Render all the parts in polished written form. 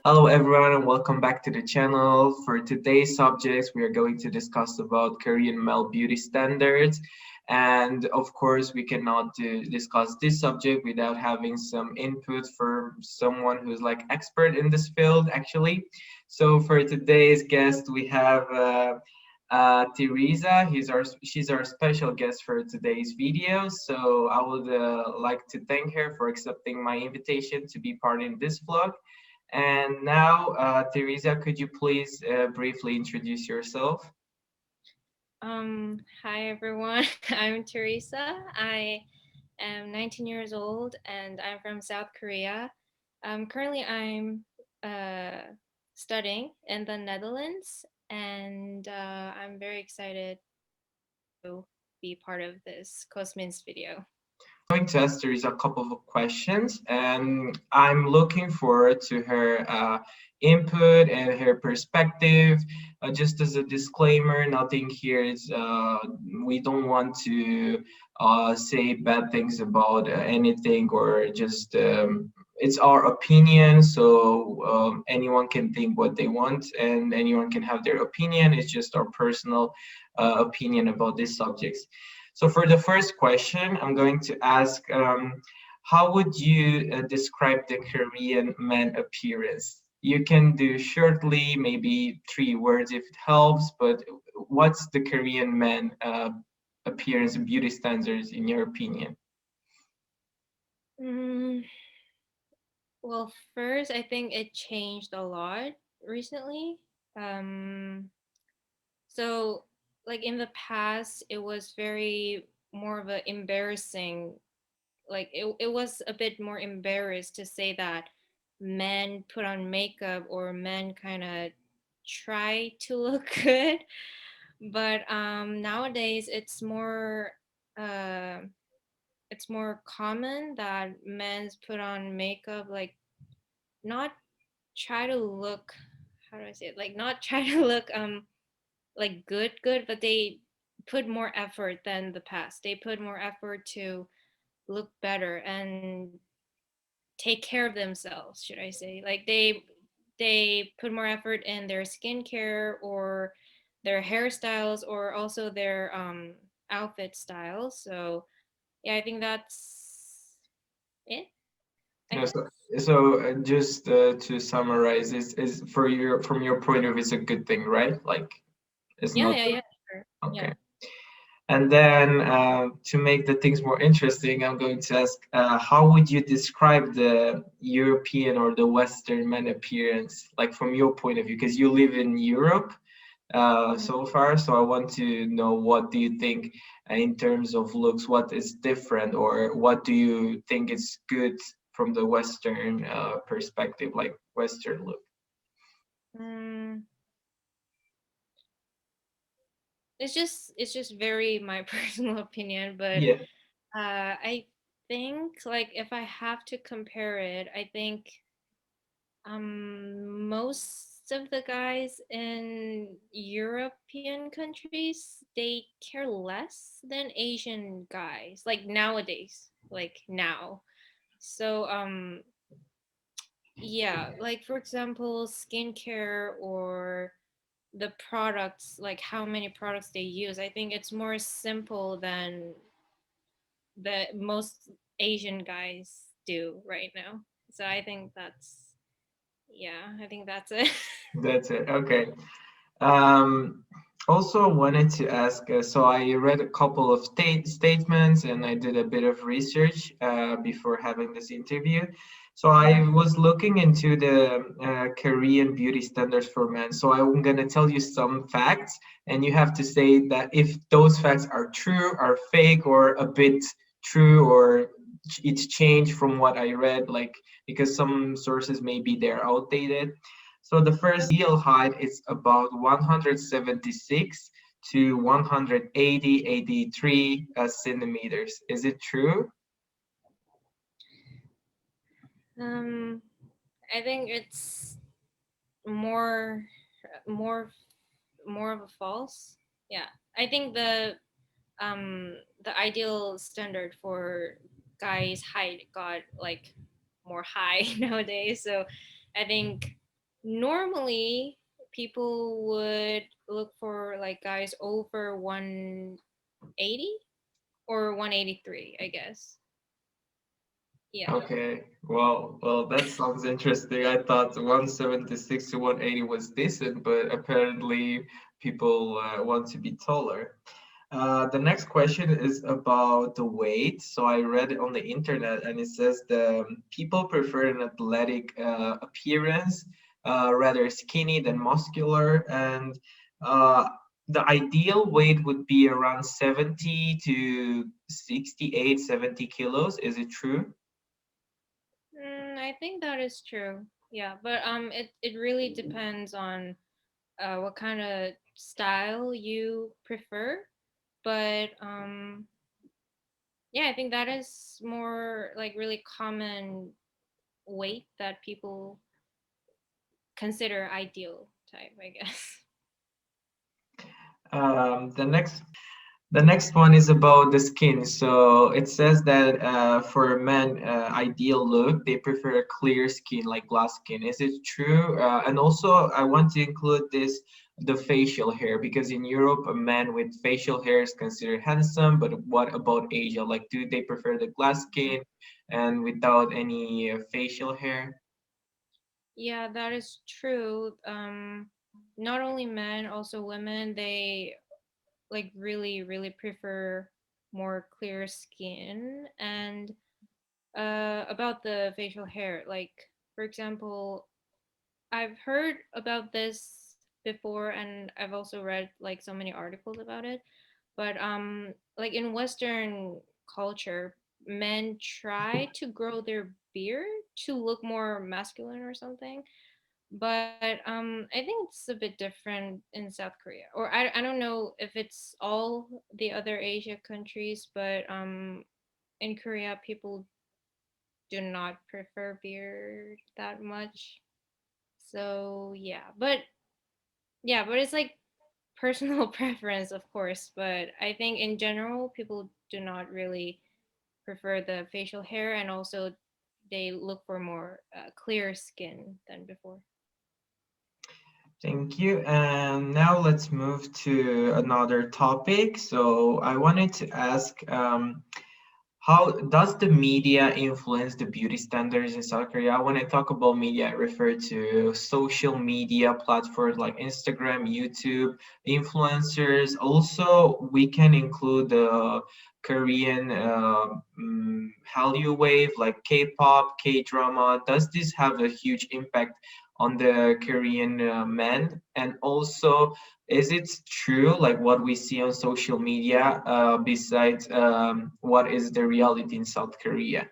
Hello everyone and welcome back to the channel. For today's subjects, we are going to discuss about Korean male beauty standards. And of course, we cannot discuss this subject without having some input for someone who's like expert in this field actually. So for today's guest, we have Teresa. She's our special guest for today's video. So I would like to thank her for accepting my invitation to be part in this vlog. And now, Teresa, could you please briefly introduce yourself? Hi everyone. I'm Teresa. I am 19 years old and I'm from South Korea. Currently I'm uh, studying in the Netherlands and I'm very excited to be part of this Cosmin's video. Going to ask Teresa a couple of questions, and I'm looking forward to her input and her perspective. Just as a disclaimer, nothing here is, we don't want to say bad things about anything or just, it's our opinion. So anyone can think what they want and anyone can have their opinion. It's just our personal opinion about these subjects. So for the first question, I'm going to ask, how would you describe the Korean man appearance? You can do shortly, maybe 3 words if it helps, but what's the Korean man appearance and beauty standards in your opinion? Mm, well, first, I think it changed a lot recently. Um, so, like in the past, it was very more of a embarrassing, like it was a bit more embarrassed to say that men put on makeup or men kind of try to look good. But nowadays uh it's more common that men's put on makeup, like not try to look, how do I say it, like not try to look like good, but they put more effort than the past. They put more effort to look better and take care of themselves, should I say. Like they put more effort in their skincare or their hairstyles or also their outfit styles. So yeah, I think that's it, I Yeah, so, guess. just to summarize, is for your from your point of view, it's a good thing, right? Like it's Yeah, not yeah, yeah, sure. okay. Yeah. And then to make the things more interesting, I'm going to ask, how would you describe the European or the Western man appearance, like from your point of view? Because you live in Europe Mhm. so far, so I want to know what do you think in terms of looks, what is different, or what do you think is good from the Western perspective, like Western look? Mm, it's just very my personal opinion, but Yeah. I think like if I have to compare it, I think most of the guys in European countries, they care less than Asian guys, like nowadays, like now. So yeah, like for example, skincare or the products, like how many products they use, I think it's more simple than the most Asian guys do right now. So I think that's, yeah, I think that's it. That's it. Okay. Um, Also wanted to ask, so I read a couple of statements and I did a bit of research before having this interview. So I was looking into the Korean beauty standards for men. So I'm gonna tell you some facts, and you have to say that if those facts are true, are fake, or a bit true, or it's changed from what I read, like because some sources maybe they're outdated. So the first ideal height is about 176 to 180, 83 centimeters. Is it true? um I think it's more more more of a false. Yeah. I think the ideal standard for guys height got like more high nowadays. So I think normally people would look for like guys over 180 or 183, I guess. Yeah. Okay, well, that sounds interesting. I thought 176 to 180 was decent, but apparently people want to be taller. The next question is about the weight. So I read it on the internet, and it says the people prefer an athletic appearance, rather skinny than muscular, and uh, the ideal weight would be around 70 to 68, 70 kilos. Is it true? I think that is true. Yeah, but it really depends on what kind of style you prefer. But yeah, I think that is more like really common weight that people consider ideal type, I guess. Um, the next The next one is about the skin. So it says that for men, ideal look, they prefer a clear skin, like glass skin. Is it true? And also, I want to include this, the facial hair, because in Europe, a man with facial hair is considered handsome. But what about Asia? Like, do they prefer the glass skin and without any facial hair? Yeah, that is true. Not only men, also women, they like really prefer more clear skin. And about the facial hair, like for example, I've heard about this before, and I've also read like so many articles about it. But like in Western culture, men try to grow their beard to look more masculine or something. But I think it's a bit different in South Korea, or I don't know if it's all the other Asia countries, but in Korea, people do not prefer beard that much. So but it's like personal preference, of course. But I think in general, people do not really prefer the facial hair, and also they look for more clear skin than before. Thank you. And now let's move to another topic. So I wanted to ask, how does the media influence the beauty standards in South Korea? When I talk about media, I refer to social media platforms like Instagram, YouTube, influencers. Also, we can include the Korean Hallyu wave like K-pop, K-drama. Does this have a huge impact on the Korean men? And also, is it true, like what we see on social media, besides what is the reality in South Korea?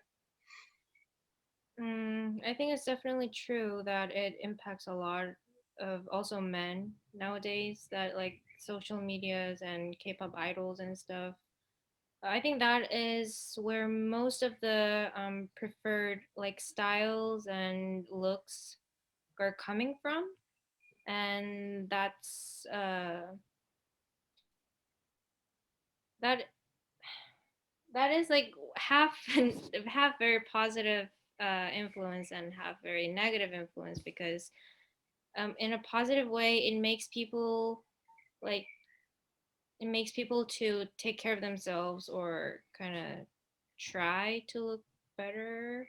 I think it's definitely true that it impacts a lot of also men nowadays, that like social medias and K-pop idols and stuff. I think that is where most of the preferred like styles and looks are coming from, and that that is like half half very positive influence and half very negative influence, because in a positive way like it makes people to take care of themselves or kind of try to look better.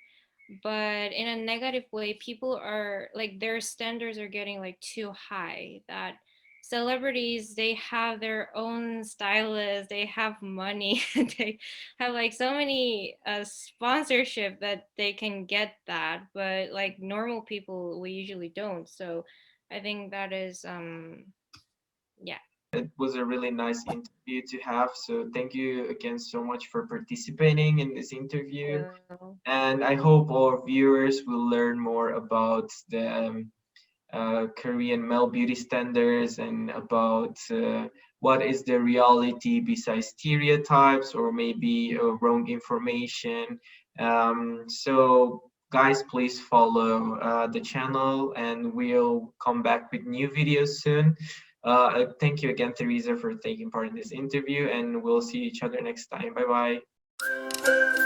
But in a negative way, people are like their standards are getting like too high, that celebrities, they have their own stylists, they have money, they have like so many sponsorship that they can get that, but like normal people, we usually don't. So I think that is yeah. It was a really nice interview to have. So thank you again so much for participating in this interview. So And I hope our viewers will learn more about the Korean male beauty standards and about what is the reality besides stereotypes or maybe wrong information. So, guys, please follow the channel and we'll come back with new videos soon. Thank you again, Teresa, for taking part in this interview, and we'll see each other next time. Bye bye.